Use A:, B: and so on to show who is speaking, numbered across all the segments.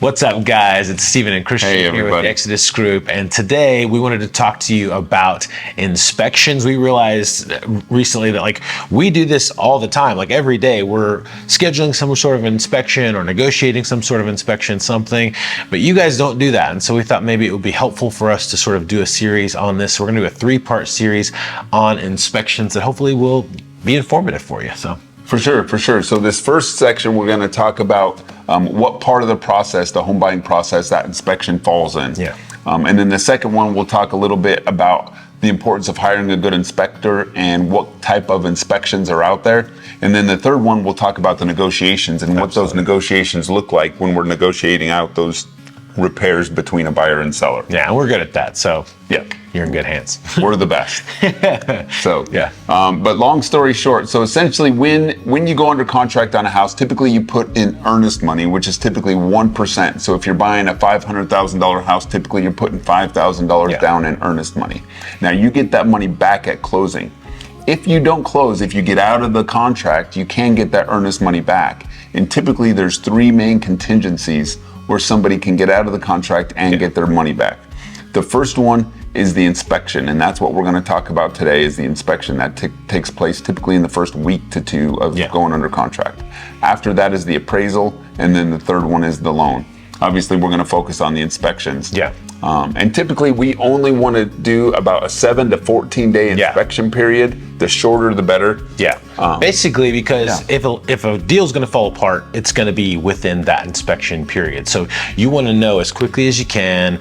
A: What's up, guys? It's Steven and Christian here with the Exodus Group, and today we wanted to talk to you about inspections. We realized recently that we do this all the time. Every day we're scheduling some sort of inspection or negotiating some sort of inspection, but you guys don't do that. And so we thought maybe it would be helpful for us to sort of do a series on this. So we're going to do a 3-part series on inspections that hopefully will be informative for you.
B: For sure. So this first section, we're going to talk about what part of the process, the home buying process, that inspection falls in.
A: Yeah.
B: And then the second one, we'll talk a little bit about the importance of hiring a good inspector and what type of inspections are out there. And then the third one, we'll talk about the negotiations and what those negotiations look like when we're negotiating out those repairs between a buyer and seller.
A: Yeah, and we're good at that. So
B: yeah,
A: you're in good hands.
B: We're the best. So
A: yeah.
B: But long story short, so essentially when you go under contract on a house, typically you put in earnest money, which is typically 1%. So if you're buying a $500,000 house, typically you're putting $5,000 down in earnest money. Now you get that money back at closing. If you don't close, if you get out of the contract, you can get that earnest money back. And typically there's 3 main contingencies where somebody can get out of the contract and get their money back. The first one is the inspection, and that's what we're going to talk about today, is the inspection that takes place typically in the first week to 2 of going under contract. After that is the appraisal, and then the third one is the loan. Obviously, we're going to focus on the inspections.
A: Yeah.
B: And typically, we only want to do about a 7 to 14 day inspection period. The shorter, the better.
A: Yeah. Basically, because if a deal's going to fall apart, it's going to be within that inspection period. So you want to know as quickly as you can,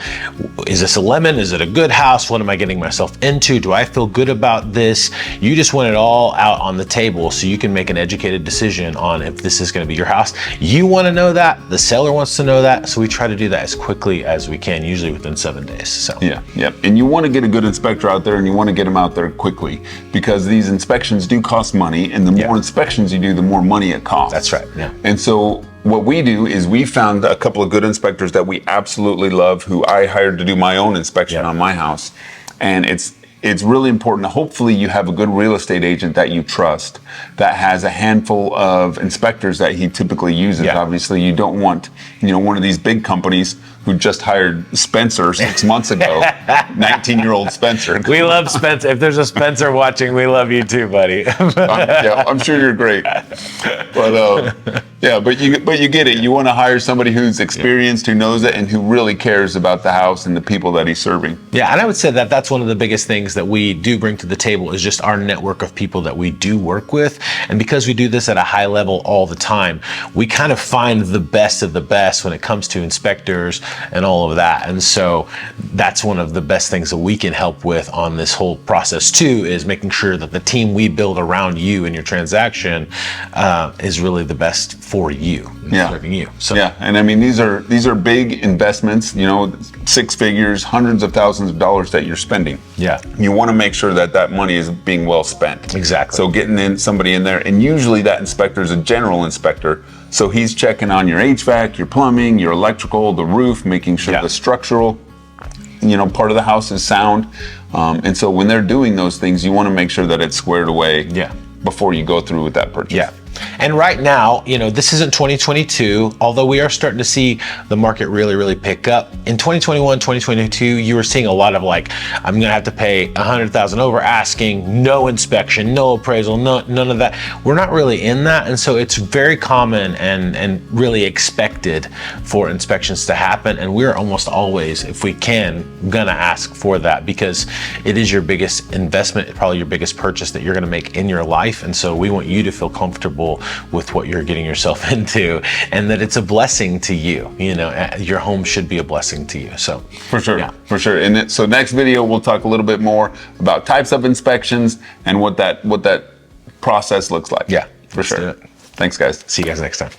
A: is this a lemon? Is it a good house? What am I getting myself into? Do I feel good about this? You just want it all out on the table so you can make an educated decision on if this is going to be your house. You want to know that. The seller wants to know that. So we try to do that as quickly as we can, usually within 7 days. So
B: And you want to get a good inspector out there, and you want to get them out there quickly, because these inspections do cost money, and the more inspections you do, the more money it costs.
A: That's right. Yeah.
B: And so what we do is we found a couple of good inspectors that we absolutely love, who I hired to do my own inspection on my house. And it's really important. Hopefully you have a good real estate agent that you trust, that has a handful of inspectors that he typically uses. Obviously you don't want, one of these big companies who just hired Spencer 6 months ago, 19-year-old Spencer.
A: We love Spencer. If there's a Spencer watching, we love you too, buddy.
B: I'm sure you're great. But but you get it. You want to hire somebody who's experienced, who knows it, and who really cares about the house and the people that he's serving.
A: Yeah, and I would say that that's one of the biggest things that we do bring to the table, is just our network of people that we do work with. And because we do this at a high level all the time, we kind of find the best of the best when it comes to inspectors and all of that. And so that's one of the best things that we can help with on this whole process too, is making sure that the team we build around you and your transaction is really the best for you, serving you. So
B: and I mean, these are big investments, 6 figures, hundreds of thousands of dollars that you're spending.
A: Yeah.
B: You want to make sure that money is being well spent.
A: Exactly.
B: So getting somebody in there, and usually that inspector is a general inspector. So he's checking on your HVAC, your plumbing, your electrical, the roof, making sure the structural, part of the house is sound. And so when they're doing those things, you want to make sure that it's squared away before you go through with that purchase.
A: Yeah. And right now, this isn't 2022, although we are starting to see the market really, really pick up. In 2021, 2022, you were seeing a lot of I'm going to have to pay $100,000 over asking, no inspection, no appraisal, none of that. We're not really in that. And so it's very common and really expected for inspections to happen. And we're almost always, if we can, going to ask for that, because it is your biggest investment, probably your biggest purchase that you're going to make in your life. And so we want you to feel comfortable with what you're getting yourself into, and that it's a blessing to you. Your home should be a blessing to you. So
B: for sure. And so next video we'll talk a little bit more about types of inspections and what that process looks like.
A: Yeah,
B: for sure. Thanks, guys.
A: See you guys next time.